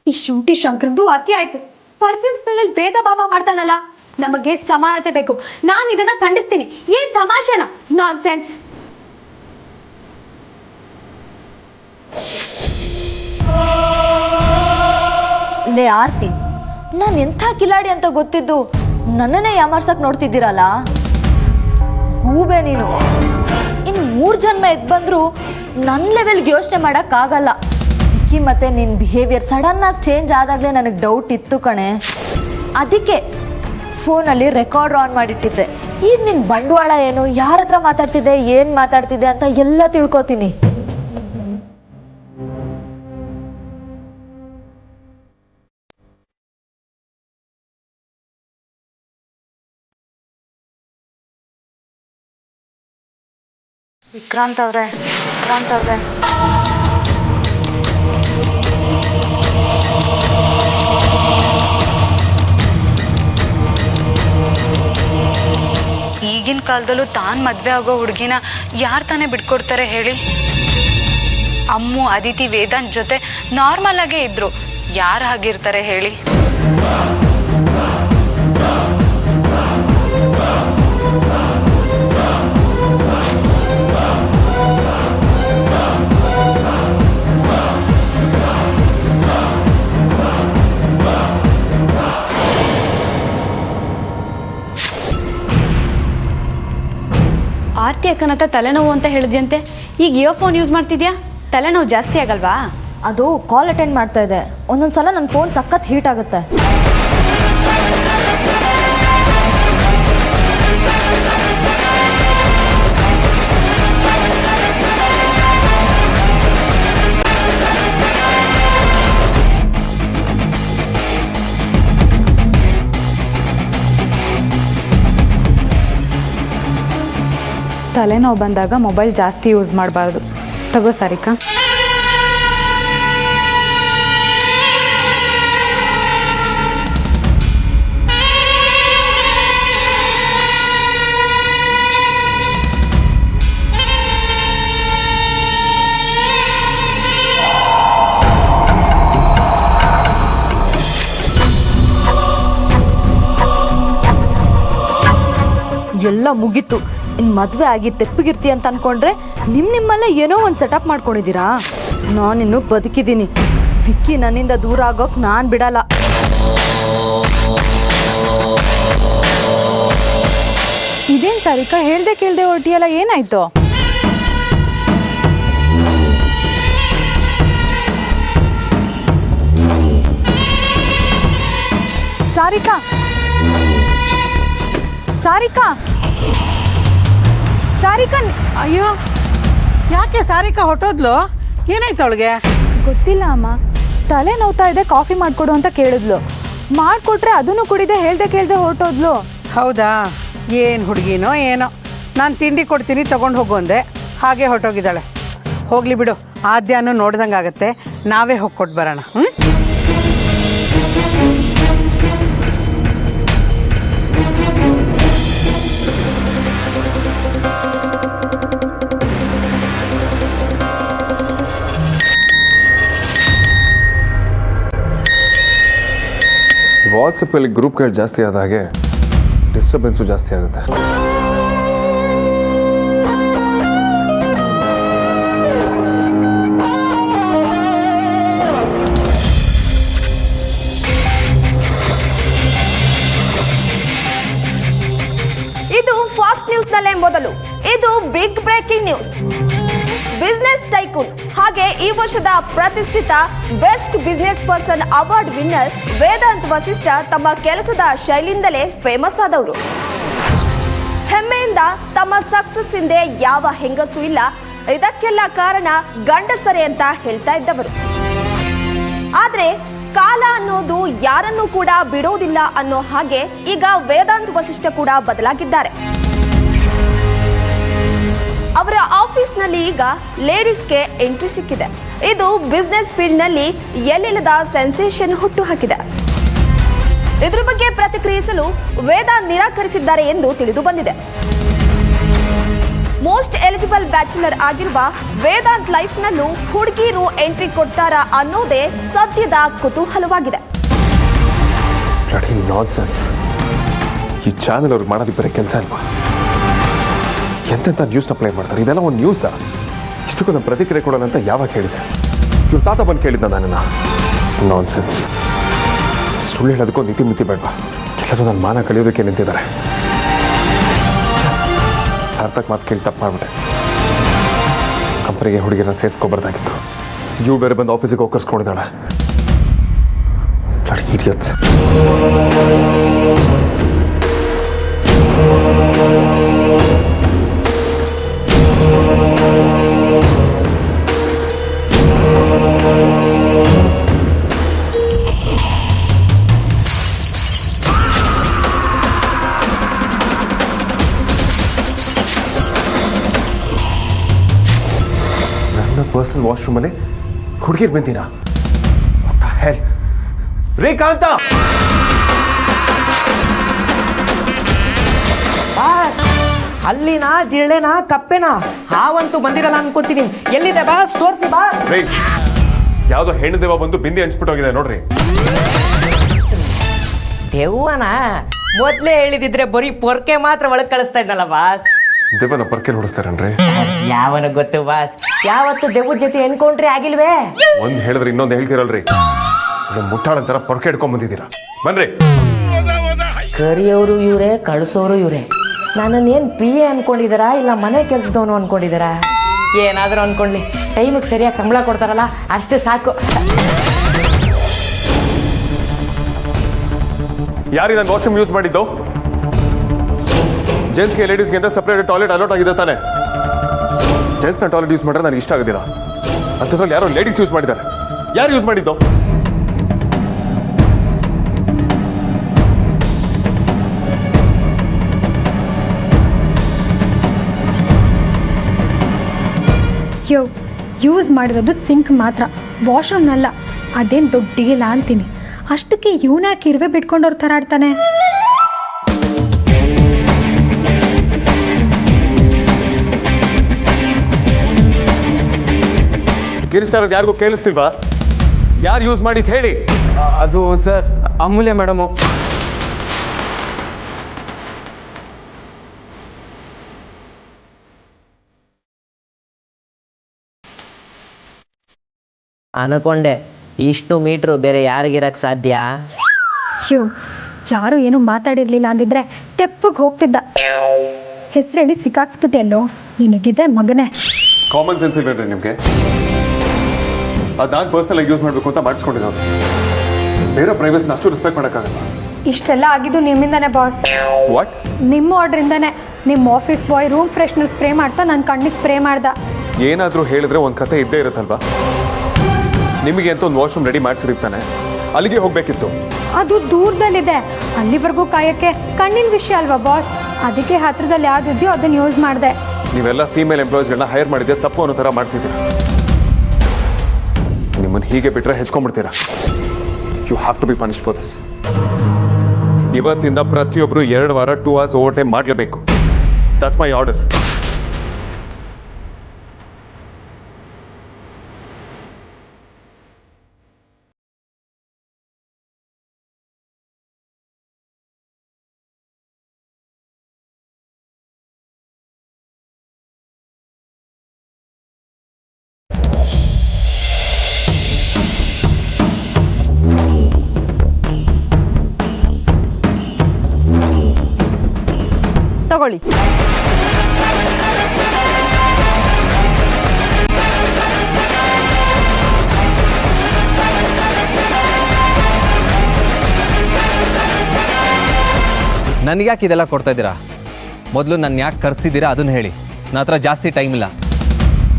ಈ ಶೂಟಿ ಶಂಕರದ್ದು ಅತಿ ಆಯ್ತು. ಪರ್ಫ್ಯೂಮ್ ಸ್ಮೆಲ್ ಭೇದ ಭಾವ ಮಾಡ್ತಾನಲ್ಲ. ನಮಗೆ ಸಮಾನತೆ ಬೇಕು. ನಾನು ಇದನ್ನ ಖಂಡಿಸ್ತೀನಿ. ಏನ್ ತಮಾಷೆನಾ? ನಾನ್ ಸೆನ್ಸ್. ಲೇ ಆರ್ತಿ, ನಾನು ಎಂಥ ಕಿಲಾಡಿ ಅಂತ ಗೊತ್ತಿದ್ದು ನನ್ನನ್ನೇ ಯಾಮಾರ್ಸಕ್ ನೋಡ್ತಿದ್ದೀರಲ್ಲ. ಗೂಬೆ ನೀನು. ಇನ್ನು 3 ಜನ್ಮ ಎದ್ದು ಬಂದ್ರು ನನ್ನ ಲೆವೆಲ್ಗೆ ಯೋಚನೆ ಮಾಡೋಕ್ಕಾಗಲ್ಲ. ಮತ್ತೆ ನಿನ್ನ ಬಿಹೇವಿಯರ್ ಸಡನ್ ಆಗಿ ಚೇಂಜ್ ಆದಾಗಲೇ ನನಗೆ ಡೌಟ್ ಇತ್ತು ಕಣೆ. ಅದಕ್ಕೆ ಫೋನಲ್ಲಿ ರೆಕಾರ್ಡ್ ಆನ್ ಮಾಡಿಟ್ಟಿದ್ದೆ. ಈಗ ನಿನ್ನ ಬಂಡವಾಳ ಏನು, ಯಾರ ಹತ್ರ ಮಾತಾಡ್ತಿದ್ದೆ, ಏನು ಮಾತಾಡ್ತಿದ್ದೆ ಅಂತ ಎಲ್ಲ ತಿಳ್ಕೊತೀನಿ. ವಿಕ್ರಾಂತ್ ಅವ್ರೆ, ಈಗಿನ ಕಾಲದಲ್ಲೂ ತಾನು ಮದುವೆ ಆಗೋ ಹುಡುಗಿನ ಯಾರು ತಾನೇ ಬಿಟ್ಕೊಡ್ತಾರೆ ಹೇಳಿ? ಅಮ್ಮು, ಅದಿತಿ, ವೇದಾಂತ್ ಜೊತೆ ನಾರ್ಮಲ್ ಆಗೇ ಇದ್ರು. ಯಾರು ಹಾಗಿರ್ತಾರೆ ಹೇಳಿ? ಆರ್ತಿ ಅಕ್ಕನ ಹತ್ರ ತಲೆನೋವು ಅಂತ ಹೇಳಿದ್ಯಂತೆ. ಈಗ ಇಯರ್ಫೋನ್ ಯೂಸ್ ಮಾಡ್ತಿದ್ಯಾ, ತಲೆನೋವು ಜಾಸ್ತಿ ಆಗಲ್ವಾ? ಅದು ಕಾಲ್ ಅಟೆಂಡ್ ಮಾಡ್ತಾ ಇದೆ. ಒಂದೊಂದ್ಸಲ ನನ್ನ ಫೋನ್ ಸಖತ್ ಹೀಟ್ ಆಗುತ್ತೆ. ತಲೆನೋವು ಬಂದಾಗ ಮೊಬೈಲ್ ಜಾಸ್ತಿ ಯೂಸ್ ಮಾಡಬಾರ್ದು. ತಗೋ ಸಾರಿಕಾ. ಎಲ್ಲ ಮುಗೀತು. ಇನ್ನು ಮದುವೆ ಆಗಿ ತೆಪ್ಪಗಿರ್ತಿ ಅಂತ ಅನ್ಕೊಂಡ್ರೆ ನಿಮ್ಮಲ್ಲೇ ಏನೋ ಒಂದು ಸೆಟಪ್ ಮಾಡ್ಕೊಂಡಿದ್ದೀರಾ. ನಾನಿನ್ನು ಬದುಕಿದ್ದೀನಿ. ವಿಕ್ಕಿ ನನ್ನಿಂದ ದೂರ ಆಗೋಕೆ ನಾನು ಬಿಡಲ್ಲ. ಇದೇನು ಸಾರಿಕಾ, ಹೇಳ್ದೆ ಕೇಳ್ದೆ ಹೊರಟಿಯಲ್ಲ, ಏನಾಯ್ತು? ಸಾರಿಕಾ, ಸಾರಿಕಾ, ಸಾರಿಕಾ. ಅಯ್ಯೋ, ಯಾಕೆ ಸಾರಿಕಾ ಹೊಟ್ಟೋದ್ಲು? ಏನಾಯ್ತು ಅವಳಿಗೆ? ಗೊತ್ತಿಲ್ಲ ಅಮ್ಮ. ತಲೆ ನೋವ್ತಾ ಇದೆ, ಕಾಫಿ ಮಾಡಿಕೊಡು ಅಂತ ಕೇಳಿದ್ಲು. ಮಾಡಿಕೊಟ್ರೆ ಅದನ್ನು ಕುಡಿದೆ, ಹೇಳ್ದೆ ಕೇಳ್ದೆ ಹೊರಟೋದ್ಲು. ಹೌದಾ? ಏನು ಹುಡುಗಿನೋ ಏನೋ. ನಾನು ತಿಂಡಿ ಕೊಡ್ತೀನಿ ತಗೊಂಡು ಹೋಗು ಅಂದೆ, ಹಾಗೆ ಹೊರಟೋಗಿದ್ದಾಳೆ. ಹೋಗಲಿ ಬಿಡು, ಆದ್ಯಾನು ನೋಡ್ದಂಗೆ ಆಗುತ್ತೆ. ನಾವೇ ಹೋಗಿ ಕೊಟ್ಟು ಬರೋಣ. ವಾಟ್ಸಪ್ಪಲ್ಲಿ ಗ್ರೂಪ್ಗಳು ಜಾಸ್ತಿ ಆದ ಹಾಗೆ ಡಿಸ್ಟರ್ಬೆನ್ಸು ಜಾಸ್ತಿ ಆಗುತ್ತೆ. ಇದು ಫಾಸ್ಟ್ ನ್ಯೂಸ್ನಲ್ಲೇ ಮೊದಲು. ಇದು big breaking news. Business tycoon ಹಾಗೆ ಈ ವರ್ಷದ ಪ್ರತಿಷ್ಠಿತ best business person award winner Vedant Vasishtha ತಮ್ಮ ಕೆಲಸದ ಶೈಲಿಯಿಂದಲೇ ಫೇಮಸ್ ಆದವರು. ಹೆಮ್ಮೆಯಿಂದ ತಮ್ಮ ಸಕ್ಸಸ್ ಹಿಂದೆ ಯಾವ ಹೆಂಗಸು ಇಲ್ಲ, ಇದಕ್ಕೆಲ್ಲ ಕಾರಣ ಗಂಡಸರೇ ಅಂತ ಹೇಳ್ತಾ ಇದ್ದವರು. ಆದ್ರೆ ಕಾಲ ಅನ್ನೋದು ಯಾರನ್ನೂ ಕೂಡ ಬಿಡೋದಿಲ್ಲ ಅನ್ನೋ ಹಾಗೆ ಈಗ ವೇದಾಂತ್ ವಸಿಷ್ಠ ಕೂಡ ಬದಲಾಗಿದ್ದಾರೆ. ಅವರ ಆಫೀಸ್ನಲ್ಲಿ ಈಗ ಲೇಡೀಸ್ಗೆ ಎಂಟ್ರಿ ಸಿಕ್ಕಿದೆ. ಇದು ಬಿಸ್ನೆಸ್ ಫೀಲ್ಡ್ ನಲ್ಲಿ ಎಲ್ಲಿಲ್ಲದ ಸೆನ್ಸೇಷನ್ ಹುಟ್ಟು ಹಾಕಿದೆ. ಇದರ ಬಗ್ಗೆ ಪ್ರತಿಕ್ರಿಯಿಸಲು ವೇದಾಂತ್ ನಿರಾಕರಿಸಿದ್ದಾರೆ ಎಂದು ತಿಳಿದು ಬಂದಿದೆ. ಮೋಸ್ಟ್ ಎಲಿಜಿಬಲ್ ಬ್ಯಾಚುಲರ್ ಆಗಿರುವ ವೇದಾಂತ್ ಲೈಫ್ನಲ್ಲೂ ಹುಡುಗಿರು ಎಂಟ್ರಿ ಕೊಡ್ತಾರಾ ಅನ್ನೋದೇ ಸದ್ಯದ ಕುತೂಹಲವಾಗಿದೆ. ನಾನ್ಸೆನ್ಸ್. ಈ ಚಾನೆಲ್ ಅವ್ರಿಗೆ ಮಾಡೋದು ಬರೀ ಕೆಲಸ ಅಲ್ವಾ? ಎಂತೆಂಥ ನ್ಯೂಸ್ನ ಪ್ಲೇ ಮಾಡ್ತಾರೆ. ಇದೆಲ್ಲ ಒಂದು ನ್ಯೂಸಾ? ಇಷ್ಟಕ್ಕೂ ನಾನು ಪ್ರತಿಕ್ರಿಯೆ ಕೊಡೋಣ ಅಂತ ಯಾವಾಗ ಹೇಳಿದೆ? ಇವ್ರ ತಾತ ಬಂದು ಕೇಳಿದ್ದ ನನ್ನನ್ನು. ನಾನ್ಸೆನ್ಸ್. ಸುಳ್ಳು ಹೇಳೋದಕ್ಕೊಂದು ನೀತಿ ಮಿತಿ ಬೇಡವಾ? ಎಲ್ಲರೂ ನನ್ನ ಮಾನ ಕಳಿಯೋದಕ್ಕೆ ನಿಂತಿದ್ದಾರೆ. ಸಾರ್ಥಕ್ ಮಾತು ಕೇಳಿ ತಪ್ಪು ಮಾಡ್ಬಿಟ್ಟೆ. ಕಂಪ್ನಿಗೆ ಹುಡುಗಿನ ಸೇರಿಸ್ಕೊಬಾರ್ದಾಗಿತ್ತು. ಇವು ಬೇರೆ ಬಂದು ಆಫೀಸಿಗೆ ಹೋಗಿ ಕರ್ಸ್ಕೊಂಡಿದ್ದಾಳೆ. ಇಡಿಯಟ್ಸ್. ಪರ್ಸನಲ್ ವಾಶ್ರೂಮಲ್ಲಿ ಹುಡುಗಿರ್ ಬಂದಿರಾ? ರೇ ಕಾಂತ, ಅಲ್ಲಿನ ಜಿರಳೆನ ಕಪ್ಪೆನ ಹಾವಂತೂ ಬಂದಿರಲ್ಲ ಅನ್ಕೋತೀನಿ. ಎಲ್ಲಿದೆ ಬಾಸ್? ತೋರಿಸಿ ಬಾಸ್. ರೇ, ಯಾವ್ದೋ ಹೆಣ್ಣು ದೇವ ಬಂದು ಬಿಂದಿ ಹಂಚ್ಬಿಟ್ಟೋಗಿದೆ ನೋಡ್ರಿ. ದೆವ್ವನ ಮೊದ್ಲೇ ಹೇಳಿದಿದ್ರೆ ಬರೀ ಪೊರ್ಕೆ ಮಾತ್ರ ಒಳಗ್ ಕಳಿಸ್ತಾ ಇದ್ದಲ್ಲ ಬಾಸ್. ದೇವನ ಪರ್ಕೆ ನೋಡಿಸ್ತಾರನ್ರಿ? ಯಾವನ ಗೊತ್ತು ಬಾಸ್, ಯಾವತ್ತು ದೆವ್ವದ ಜೊತೆ ಎನ್ಕೌಂಟ್ರಿ ಆಗಿಲ್ವೇ? ಒಂದ್ ಹೇಳಿದ್ರೆ ಇನ್ನೊಂದು ಹೇಳ್ತಿರಲ್ರಿ. ಮುಟ್ಟಾಳಂತರ ಪೊರ್ಕೆ ಹಿಡ್ಕೊಂಡ್ ಬಂದಿದ್ದೀರಾ. ಬನ್ರಿ. ಕರಿಯೋರು ಇವ್ರೆ, ಕಳಿಸೋರು ಇವ್ರೆ. ನನ್ನನ್ನೇನು PA ಅನ್ಕೊಂಡಿದಾರಾ ಇಲ್ಲ ಮನೆ ಕೆಲ್ಸದವನು ಅನ್ಕೊಂಡಿದಾರಾ? ಏನಾದರೂ ಅನ್ಕೊಳ್ಳಿ, ಟೈಮಿಗೆ ಸರಿಯಾಗಿ ಸಂಬಳ ಕೊಡ್ತಾರಲ್ಲ ಅಷ್ಟೇ ಸಾಕು. ಯಾರಿಗೆ ನಾನು ವಾಶ್ರೂಮ್ ಯೂಸ್ ಮಾಡಿದ್ದು? ಜೆಂಟ್ಸ್ಗೆ ಲೇಡೀಸ್ಗೆ ಅಂತ ಸಪ್ರೇಟ್ ಟಾಯ್ಲೆಟ್ ಅಲೋಟ್ ಆಗಿದೆ ತಾನೆ? ಜೆಂಟ್ಸ್ನ ಟಾಯ್ಲೆಟ್ ಯೂಸ್ ಮಾಡಿದ್ರೆ ನನಗೆ ಇಷ್ಟ ಆಗೋದಿಲ್ಲ. ಅಂಥದ್ರಲ್ಲಿ ಯಾರೋ ಲೇಡೀಸ್ ಯೂಸ್ ಮಾಡಿದ್ದಾರೆ. ಯಾರು ಯೂಸ್ ಮಾಡಿದ್ದು? ಯೂಸ್ ಮಾಡಿರೋದು ಸಿಂಕ್ ಮಾತ್ರ, ವಾಶ್ರೂಮ್ನಲ್ಲ. ಅದೇನು ದೊಡ್ಡ ಡೀಲ್ ಅಂತೀನಿ. ಅಷ್ಟಕ್ಕೆ ಇವನಾಕೆ ಇರುವೆ ಬಿಟ್ಕೊಂಡವ್ರ ಥರ ಆಡ್ತಾನೆ. ಕಿರಿಸ್ತಾ ಇರೋದು ಯಾರಿಗೂ ಕೇಳಿಸ್ತಿಲ್ವಾ? ಯಾರು ಯೂಸ್ ಮಾಡಿದ್ದು ಹೇಳಿ. ಅದು ಸರ್ ಅಮೂಲ್ಯ ಮೇಡಮು. ಅನ್ಕೊಂಡೆ ಇಷ್ಟು ಮೀಟ್ರು ಬೇರೆ ಯಾರಿಗಿರಕ್ಕೆ ಸಾಧ್ಯ? ಯಾರು ಏನು ಮಾತಾಡಿರ್ಲಿಲ್ಲ ಅಂದಿದ್ರೆ ತೆಪ್ಪಗೆ ಹೋಗ್ತಿದ್ದ. ಹೆಸರೇಳಿ ಸಿಕ್ಕಾಕ್ಸ್ಬಿಟ್ಟೆ ಅಲ್ಲೋ ನಿನಗಿದೆ ಮಗನೇ. ಕಾಮನ್ ಸೆನ್ಸ್ ಇಲ್ವೇನ್ರಿ ನಿಮಗೆ? ಅದು ನಾನು ಪರ್ಸನಲ್ ಆಗಿ ಯೂಸ್ ಮಾಡಬೇಕು ಅಂತ ಮಾಡಿಸ್ಕೊಂಡಿರೋದು. ಬೇರೆ ಪ್ರೈವಸಿನ ಅಷ್ಟು ರೆಸ್ಪೆಕ್ಟ್ ಮಾಡೋಕ್ಕಾಗಲ್ಲ. ಇಷ್ಟೆಲ್ಲ ಆಗಿದ್ದು ನಿಮ್ಮಿಂದಾನೆ ಬಾಸ್. ವಾಟ್? ನಿಮ್ಮ ಆರ್ಡ್ರಿಂದಾನೆ. ನಿಮ್ಮ office boy room freshener spray ಮಾಡ್ತಾ ನನ್ನ ಕಣ್ಣಿಗೆ ಸ್ಪ್ರೇ ಮಾಡ್ದ. ಏನಾದರೂ ಹೇಳಿದ್ರೆ ಒಂದು ಕತೆ ಇದ್ದೇ ಇರುತ್ತಲ್ವಾ? ನಿಮಗೆ ಅಂತ ಒಂದು ವಾಶ್ರೂಮ್ ರೆಡಿ ಮಾಡಿಸಿರ್ತಾನೆ, ಅಲ್ಲಿಗೆ ಹೋಗಬೇಕಿತ್ತು. ಅದು ದೂರದಲ್ಲಿದೆ, ಅಲ್ಲಿವರೆಗೂ ಕಾಯಕ್ಕೆ ಕಣ್ಣಿನ ವಿಷಯ ಅಲ್ವಾ ಬಾಸ್? ಅದಕ್ಕೆ ಹತ್ರದಲ್ಲಿ ಯಾವ್ದಿದೆಯೋ ಅದನ್ನು ಯೂಸ್ ಮಾಡಿದೆ. ನೀವೆಲ್ಲ ಫೀಮೇಲ್ ಎಂಪ್ಲಾಯೀಸ್ಗಳನ್ನ ಹೈರ್ ಮಾಡಿದ್ದೆ ತಪ್ಪು ಅನ್ನೋ ಥರ ಮಾಡ್ತಿದ್ದೀರಾ. ನಿಮ್ಮನ್ನು ಹೀಗೆ ಬಿಟ್ಟರೆ ಹೆಚ್ಕೊಂಡ್ಬಿಡ್ತೀರಾ. You have to be punished for this. ಇವತ್ತಿಂದ ಪ್ರತಿಯೊಬ್ಬರು 2 ವಾರ 2 hours ಓವರ್ ಟೈಮ್ ಮಾಡಲೇಬೇಕು. That's my order. ತಗೊಳ್ಳಿ. ನನಗ್ಯಾಕೆ ಇದೆಲ್ಲ ಕೊಡ್ತಾ ಇದ್ದೀರಾ? ಮೊದಲು ನನ್ನ ಯಾಕೆ ಕರೆಸಿದ್ದೀರಾ ಅದನ್ನು ಹೇಳಿ. ನನ್ನ ಹತ್ರ ಜಾಸ್ತಿ ಟೈಮ್ ಇಲ್ಲ.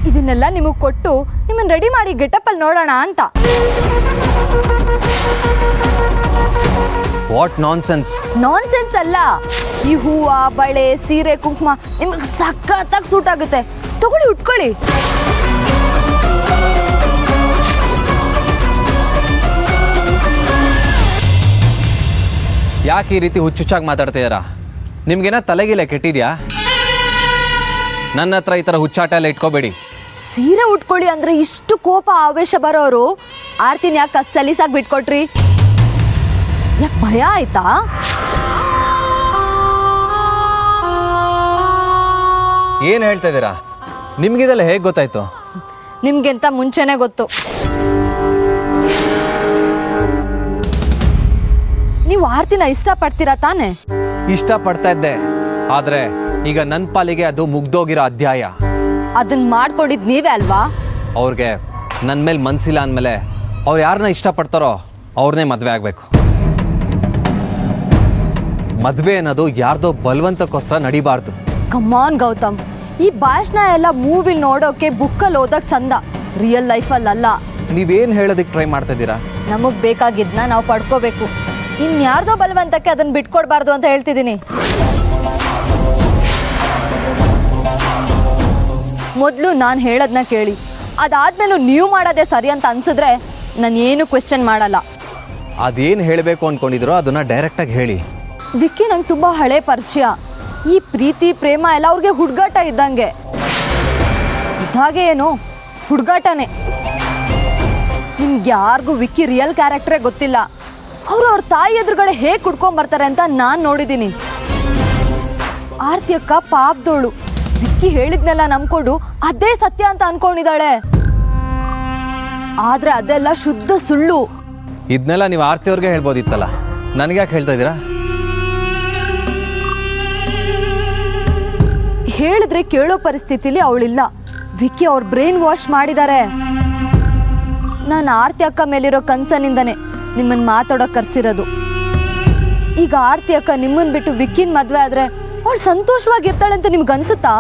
ಇದನ್ನೆಲ್ಲ ನಿಮಗೆ ಕೊಟ್ಟು ನಿಮ್ಮನ್ನು ರೆಡಿ ಮಾಡಿ ಗೆಟಪ್ಪಲ್ಲಿ ನೋಡೋಣ ಅಂತ. What nonsense. ನಾನ್ಸೆನ್ಸ್ ಅಲ್ಲ, ಈ ಹೂವ, ಬಳೆ, ಸೀರೆ, ಕುಂಕುಮ ನಿಮಗೆ ಸಖತ್ತಾಗಿ ಸೂಟ್ ಆಗುತ್ತೆ. ತಗೊಳ್ಳಿ, ಉಟ್ಕೊಳ್ಳಿ. ಯಾಕೆ ಈ ರೀತಿ ಹುಚ್ಚುಚ್ಚಾಗಿ ಮಾತಾಡ್ತಿದ್ದೀರಾ? ನಿಮ್ಗೇನ ತಲೆಗಿಲ್ಲ ಕೆಟ್ಟಿದ್ಯಾ? ನನ್ನ ಹತ್ರ ಈ ಥರ ಹುಚ್ಚಾಟ ಎಲ್ಲ ಇಟ್ಕೋಬೇಡಿ. ಸೀರೆ ಉಟ್ಕೊಳ್ಳಿ ಅಂದ್ರೆ ಇಷ್ಟು ಕೋಪ ಆವೇಶ ಬರೋರು ಆರ್ತಿನ ಯಾಕೆ ಸಲೀಸಾಗಿ ಬಿಟ್ಕೊಟ್ರಿ? ಯಾಕೆ ಭಯ ಆಯ್ತಾ? ಏನು ಹೇಳ್ತಾ ಇದ್ದೀರಾ? ನಿಮ್ಗಿದೆಲ್ಲ ಹೇಗೆ ಗೊತ್ತಾಯ್ತು? ನಿಮ್ಗೆಂತ ಮುಂಚೆನೆ ಗೊತ್ತು. ನೀವು ಆರ್ತಿನ ಇಷ್ಟಪಡ್ತೀರಾ ತಾನೆ? ಇಷ್ಟಪಡ್ತಾ ಇದ್ದೆ, ಆದರೆ ಈಗ ನನ್ನ ಪಾಲಿಗೆ ಅದು ಮುಗ್ದೋಗಿರೋ ಅಧ್ಯಾಯ. ಅದನ್ನ ಮಾಡ್ಕೊಂಡಿದ್ ನೀವೇ ಅಲ್ವಾ? ಅವ್ರಿಗೆ ನನ್ನ ಮೇಲೆ ಮನಸ್ಸಿಲ್ಲ ಅಂದಮೇಲೆ ಅವ್ರು ಯಾರನ್ನ ಇಷ್ಟಪಡ್ತಾರೋ ಅವ್ರನ್ನೇ ಮದುವೆ ಆಗಬೇಕು. ಮದುವೆ ಅನ್ನೋದು ಯಾರ್ದೋ ಬಲವಂತಕ್ಕೋಸ್ಕರ ನಡಿಬಾರ್ದು. ಕಮಾನ್ ಗೌತಮ್, ಈ ಭಾಷಣ ಎಲ್ಲ ಮೂವಿಲಿ ನೋಡೋಕೆ ಬುಕ್ಕಲ್ಲಿ ಓದೋಕೆ ಚಂದ, ರಿಯಲ್ ಲೈಫಲ್ಲಿ ಅಲ್ಲ. ನೀವೇನು ಹೇಳೋದಕ್ಕೆ ಟ್ರೈ ಮಾಡ್ತಾ ಇದ್ದೀರಾ? ನಮಗೆ ಬೇಕಾಗಿದ್ದನ್ನ ನಾವು ಪಡ್ಕೋಬೇಕು. ಇನ್ಯಾರ್ದೋ ಬಲವಂತಕ್ಕೆ ಅದನ್ನ ಬಿಟ್ಕೊಡ್ಬಾರ್ದು ಅಂತ ಹೇಳ್ತಿದ್ದೀನಿ. ಮೊದಲು ನಾನು ಹೇಳೋದನ್ನ ಕೇಳಿ, ಅದಾದ್ಮೇಲೂ ನೀವು ಮಾಡೋದೇ ಸರಿ ಅಂತ ಅನ್ಸಿದ್ರೆ ನಾನು ಏನು ಕ್ವೆಶ್ಚನ್ ಮಾಡಲ್ಲ. ಅದೇನು ಹೇಳಬೇಕು ಅಂದ್ಕೊಂಡಿದ್ರೋ ಅದನ್ನು ಡೈರೆಕ್ಟಾಗಿ ಹೇಳಿ. ವಿಕ್ಕಿ ನಂಗೆ ತುಂಬ ಹಳೆ ಪರಿಚಯ. ಈ ಪ್ರೀತಿ ಪ್ರೇಮ ಎಲ್ಲ ಅವ್ರಿಗೆ ಹುಡುಗಾಟ ಇದ್ದಂಗೆ. ಇದಾಗೆ ಏನು ಹುಡುಗಾಟನೇ. ನಿಮ್ಗೆ ಯಾರಿಗೂ ವಿಕ್ಕಿ ರಿಯಲ್ ಕ್ಯಾರೆಕ್ಟ್ರೇ ಗೊತ್ತಿಲ್ಲ. ಅವರು ಅವ್ರ ತಾಯಿ ಎದುರುಗಡೆ ಹೇಗೆ ಕುಡ್ಕೊಂಬರ್ತಾರೆ ಅಂತ ನಾನು ನೋಡಿದ್ದೀನಿ. ಆರ್ತಿ ಅಕ್ಕ ಪಾಪದೋಳು. ವಿಕ್ಕಿ ಹೇಳಿದ್ನೆಲ್ಲ ನಂಬ್ಕೊಂಡು ಅದೇ ಸತ್ಯ ಅಂತ ಅನ್ಕೊಂಡಿದ್ದಾಳೆ. ಆದ್ರೆ ಅದೆಲ್ಲ ಶುದ್ಧ ಸುಳ್ಳು. ಇದನ್ನೆಲ್ಲ ನೀವು ಆರ್ತಿಯವ್ರಿಗೆ ಹೇಳ್ಬೋದಿತ್ತಲ್ಲ, ನನಗೆ ಯಾಕೆ ಹೇಳ್ತಾ ಇದ್ದೀರಾ? ಹೇಳಿದ್ರೆ ಕೇಳೋ ಪರಿಸ್ಥಿತಿಲಿ ಅವಳಿಲ್ಲ. ವಿಕ್ಕಿ ಅವ್ರ ಬ್ರೈನ್ ವಾಶ್ ಮಾಡಿದ್ದಾರೆ. ನಾನು ಆರ್ತಿ ಅಕ್ಕ ಮೇಲಿರೋ ಕನ್ಸನಿಂದನೇ ನಿಮ್ಮನ್ನು ಮಾತಾಡೋಕೆ ಕರ್ಸಿರೋದು. ಈಗ ಆರ್ತಿ ಅಕ್ಕ ನಿಮ್ಮನ್ನು ಬಿಟ್ಟು ವಿಕ್ಕಿನ ಮದುವೆ ಆದರೆ ಅವಳು ಸಂತೋಷವಾಗಿರ್ತಾಳೆ ಅಂತ ನಿಮ್ಗೆ ಅನ್ಸುತ್ತಾ?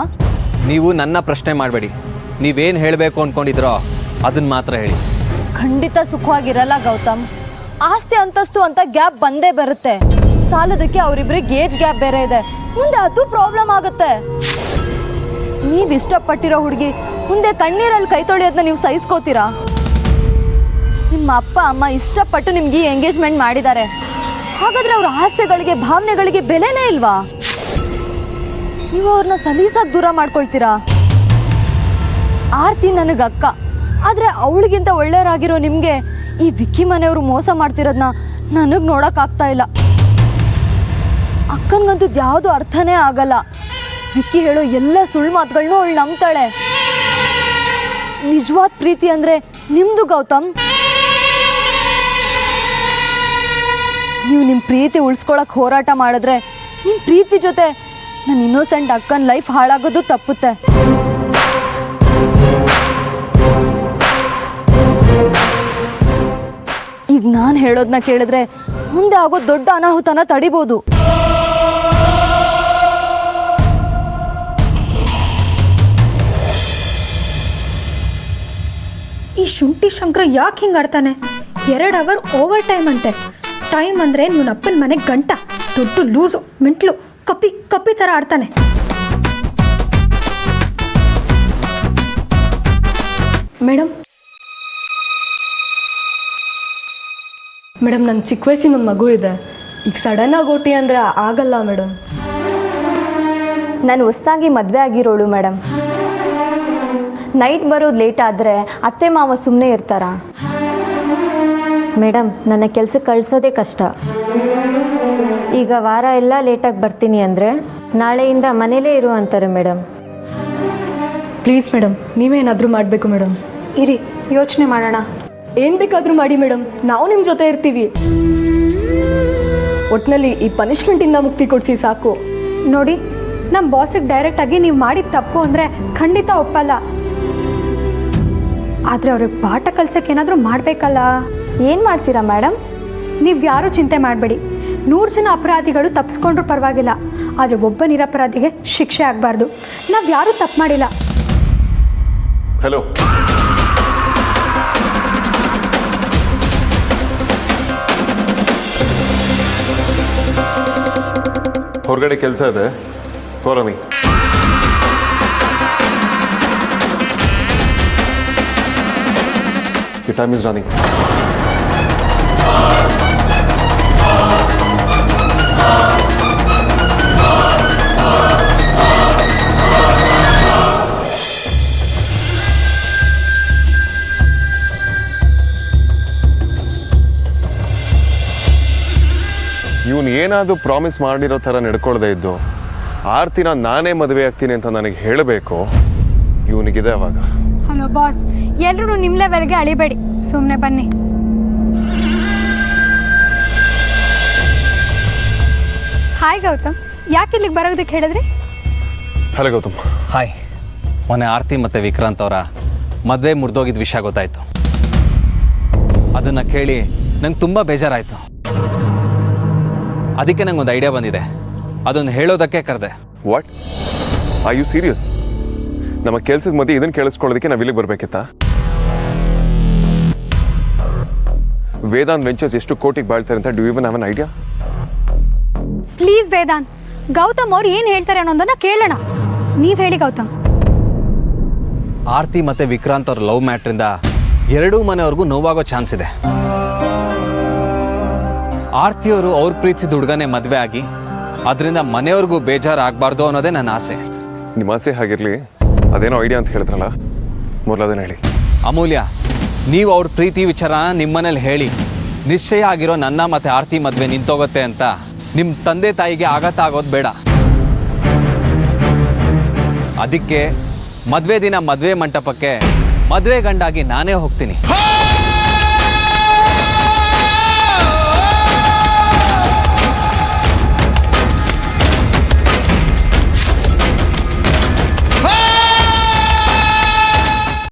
ನೀವು ನನ್ನ ಪ್ರಶ್ನೆ ಮಾಡಬೇಡಿ. ನೀವೇನು ಹೇಳಬೇಕು ಅಂದ್ಕೊಂಡಿದ್ರೋ ಅದನ್ನು ಮಾತ್ರ ಹೇಳಿ. ಖಂಡಿತ ಸುಖವಾಗಿರಲ್ಲ ಗೌತಮ್. ಆಸ್ತಿ ಅಂತಸ್ತು ಅಂತ ಗ್ಯಾಪ್ ಬಂದೇ ಬರುತ್ತೆ. ಸಾಲದಕ್ಕೆ ಅವರಿಬ್ಬರಿಗೆ ಏಜ್ ಗ್ಯಾಪ್ ಬೇರೆ ಇದೆ. ಮುಂದೆ ಅದು ಪ್ರಾಬ್ಲಮ್ ಆಗುತ್ತೆ. ನೀವು ಇಷ್ಟಪಟ್ಟಿರೋ ಹುಡುಗಿ ಮುಂದೆ ಕಣ್ಣೀರಲ್ಲಿ ಕೈ ತೊಳೆಯೋದನ್ನ ನೀವು ಸಹಿಸ್ಕೋತೀರಾ? ನಿಮ್ಮ ಅಪ್ಪ ಅಮ್ಮ ಇಷ್ಟಪಟ್ಟು ನಿಮ್ಗೆ ಈ ಎಂಗೇಜ್ಮೆಂಟ್ ಮಾಡಿದ್ದಾರೆ. ಹಾಗಾದ್ರೆ ಅವ್ರ ಆಸೆಗಳಿಗೆ ಭಾವನೆಗಳಿಗೆ ಬೆಲೆನೇ ಇಲ್ವಾ? ನೀವು ಅವ್ರನ್ನ ಸಲೀಸಾಗಿ ದೂರ ಮಾಡ್ಕೊಳ್ತೀರಾ? ಆರ್ತಿ ನನಗೆ ಅಕ್ಕ, ಆದರೆ ಅವಳಿಗಿಂತ ಒಳ್ಳೆಯವರಾಗಿರೋ ನಿಮಗೆ ಈ ವಿಕ್ಕಿ ಮನೆಯವರು ಮೋಸ ಮಾಡ್ತಿರೋದನ್ನ ನನಗೆ ನೋಡೋಕ್ಕಾಗ್ತಾ ಇಲ್ಲ. ಅಕ್ಕನಿಗಂತೂ ಯಾವುದು ಅರ್ಥನೇ ಆಗಲ್ಲ. ವಿಕ್ಕಿ ಹೇಳೋ ಎಲ್ಲ ಸುಳ್ಳು ಮಾತುಗಳನ್ನೂ ಅವಳು ನಂಬ್ತಾಳೆ. ನಿಜವಾದ ಪ್ರೀತಿ ಅಂದರೆ ನಿಮ್ಮದು ಗೌತಮ್. ನೀವು ನಿಮ್ಮ ಪ್ರೀತಿ ಉಳಿಸ್ಕೊಳಕ್ಕೆ ಹೋರಾಟ ಮಾಡಿದ್ರೆ ನಿಮ್ಮ ಪ್ರೀತಿ ಜೊತೆ ನನ್ನ ಇನ್ನೋಸೆಂಟ್ ಅಕ್ಕನ ಲೈಫ್ ಹಾಳಾಗೋದು ತಪ್ಪುತ್ತೆ. ಈಗ ನಾನು ಹೇಳೋದನ್ನ ಕೇಳಿದ್ರೆ ಮುಂದೆ ಆಗೋ ದೊಡ್ಡ ಅನಾಹುತನ ತಡಿಬೋದು. ಈ ಶುಂಠಿ ಶಂಕರ ಯಾಕೆ ಹಿಂಗೆ ಆಡ್ತಾನೆ? 2 ಅವರ್ ಓವರ್ ಟೈಮ್ ಅಂತೆ. ಟೈಮ್ ಅಂದರೆ ಇವನ ಅಪ್ಪನ ಮನೆಗೆ ಗಂಟ. ದೊಡ್ಡ ಲೂಸು, ಮೆಂಟ್ಲು, ಕಪ್ಪಿ ಥರ ಆಡ್ತಾನೆ. ಮೇಡಮ್ ನಂಗೆ ಚಿಕ್ಕ ವಯಸ್ಸಿನ ಒಂದು ಮಗು ಇದೆ. ಈಗ ಸಡನ್ನಾಗಿ ಓಟಿ ಅಂದರೆ ಆಗಲ್ಲ ಮೇಡಮ್. ನಾನು ಹೊಸದಾಗಿ ಮದುವೆ ಆಗಿರೋಳು ಮೇಡಮ್. ನೈಟ್ ಬರೋದು ಲೇಟ್ ಆದರೆ ಅತ್ತೆ ಮಾವ ಸುಮ್ಮನೆ ಇರ್ತಾರಾ ಮೇಡಮ್? ನನ್ನ ಕೆಲಸಕ್ಕೆ ಕಳಿಸೋದೇ ಕಷ್ಟ. ಈಗ ವಾರ ಎಲ್ಲ ಲೇಟಾಗಿ ಬರ್ತೀನಿ ಅಂದರೆ ನಾಳೆಯಿಂದ ಮನೇಲೇ ಇರು ಅಂತಾರೆ ಮೇಡಮ್. ಪ್ಲೀಸ್ ಮೇಡಮ್, ನೀವೇನಾದರೂ ಮಾಡಬೇಕು ಮೇಡಮ್. ಇರಿ, ಯೋಚನೆ ಮಾಡೋಣ. ಏನು ಬೇಕಾದರೂ ಮಾಡಿ ಮೇಡಮ್, ನಾವು ನಿಮ್ಮ ಜೊತೆ ಇರ್ತೀವಿ. ಒಟ್ಟಿನಲ್ಲಿ ಈ ಪನಿಷ್ಮೆಂಟಿಂದ ಮುಕ್ತಿ ಕೊಡಿಸಿ ಸಾಕು. ನೋಡಿ, ನಮ್ಮ ಬಾಸಿಗೆ ಡೈರೆಕ್ಟಾಗಿ ನೀವು ಮಾಡಿದ ತಪ್ಪು ಅಂದರೆ ಖಂಡಿತ ಒಪ್ಪಲ್ಲ. ಆದರೆ ಅವ್ರಿಗೆ ಪಾಠ ಕಲ್ಸಕ್ಕೆ ಏನಾದರೂ ಮಾಡಬೇಕಲ್ಲ. ಏನು ಮಾಡ್ತೀರಾ ಮೇಡಮ್? ನೀವು ಯಾರೂ ಚಿಂತೆ ಮಾಡಬೇಡಿ. 100 ಜನ ಅಪರಾಧಿಗಳು ತಪ್ಪಿಸ್ಕೊಂಡ್ರೂ ಪರವಾಗಿಲ್ಲ, ಆದರೆ ಒಬ್ಬ ನಿರಪರಾಧಿಗೆ ಶಿಕ್ಷೆ ಆಗಬಾರ್ದು. ನಾವು ಯಾರೂ ತಪ್ಪು ಮಾಡಿಲ್ಲ. ಹಲೋ, ಹೊರಗಡೆ ಕೆಲಸ ಇದೆ, follow me. Your time is running. ಇವನು ಏನಾದರೂ ಪ್ರಾಮಿಸ್ ಮಾಡಿರೋ ಥರ ನಡ್ಕೊಳ್ದೇ ಇದ್ದು ಆರ್ತಿನ ನಾನೇ ಮದುವೆ ಆಗ್ತೀನಿ ಅಂತ ನನಗೆ ಹೇಳಬೇಕು. ಇವನಿಗಿದೆ ಅವಾಗ. ಹಲೋ ಬಾಸ್, ಎಲ್ಲರೂ ನಿಮ್ಮ ಲೆವೆಲ್ಗೆ ಅಳಿಬೇಡಿ, ಸುಮ್ಮನೆ ಬನ್ನಿ. ಹಾಯ್ ಗೌತಮ್, ಯಾಕೆ ಇಲ್ಲಿಗೆ ಬರೋದಕ್ಕೆ ಹೇಳಿದ್ರಿ? ಹಲೋ ಗೌತಮ್. ಹಾಯ್. ಮೊನ್ನೆ ಆರ್ತಿ ಮತ್ತು ವಿಕ್ರಾಂತ್ ಅವರ ಮದುವೆ ಮುರಿದೋಗಿದ್ದ ವಿಷಯ ಗೊತ್ತಾಯಿತು. ಅದನ್ನು ಕೇಳಿ ನಂಗೆ ತುಂಬ ಬೇಜಾರಾಯಿತು. ಅದಕ್ಕೆ ನಂಗೊಂದು ಐಡಿಯಾ ಬಂದಿದೆ, ಅದನ್ನು ಹೇಳೋದಕ್ಕೆ ಕರೆದೆ. ವಾಟ್? Are you serious? ನಮ್ಮ ಕೆಲಸದ ಮಧ್ಯೆ ಇದನ್ನು ಕೇಳಿಸ್ಕೊಳ್ಳೋದಕ್ಕೆ ನಾವು ಇಲ್ಲಿಗೆ ಬರಬೇಕಿತ್ತಾ? ವೇದಾಂತ್ ವೆಂಚರ್ಸ್ ಎಷ್ಟು ಕೋಟಿಗೆ ಬಾಳ್ತಾರೆ ಅಂತ do you even have an idea? Please Vedant, Gautam ಅವ್ರು ಏನು ಹೇಳ್ತಾರೆ ಅನ್ನೋದನ್ನ ಕೇಳೋಣ. ನೀವು ಹೇಳಿ ಗೌತಮ್. ಆರ್ತಿ ಮತ್ತು ವಿಕ್ರಾಂತ್ ಅವ್ರ ಲವ್ ಮ್ಯಾಟ್ರಿಂದ ಎರಡೂ ಮನೆಯವ್ರಿಗೂ ನೋವಾಗೋ ಚಾನ್ಸ್ ಇದೆ. ಆರ್ತಿಯವರು ಅವ್ರ ಪ್ರೀತಿಸಿದ ಹುಡುಗನೇ ಮದುವೆ ಆಗಿ ಅದರಿಂದ ಮನೆಯವ್ರಿಗೂ ಬೇಜಾರು ಆಗಬಾರ್ದು ಅನ್ನೋದೇ ನನ್ನ ಆಸೆ. ನಿಮ್ಮ ಆಸೆ ಹಾಗಿರಲಿ, ಅದೇನೋ ಐಡಿಯಾ ಅಂತ ಹೇಳಿದ್ರಲ್ಲ, ಮೊದಲು ಅದನ್ನು ಹೇಳಿ. ಅಮೂಲ್ಯ, ನೀವು ಅವ್ರ ಪ್ರೀತಿ ವಿಚಾರನ ನಿಮ್ಮನೇಲಿ ಹೇಳಿ ನಿಶ್ಚಯ ಆಗಿರೋ ನನ್ನ ಮತ್ತು ಆರ್ತಿ ಮದುವೆ ನಿಂತೋಗುತ್ತೆ ಅಂತ ನಿಮ್ಮ ತಂದೆ ತಾಯಿಗೆ ಆಘಾತ ಆಗೋದು ಬೇಡ. ಅದಕ್ಕೆ ಮದುವೆ ದಿನ ಮದುವೆ ಮಂಟಪಕ್ಕೆ ಮದುವೆ ಗಂಡಾಗಿ ನಾನೇ ಹೋಗ್ತೀನಿ.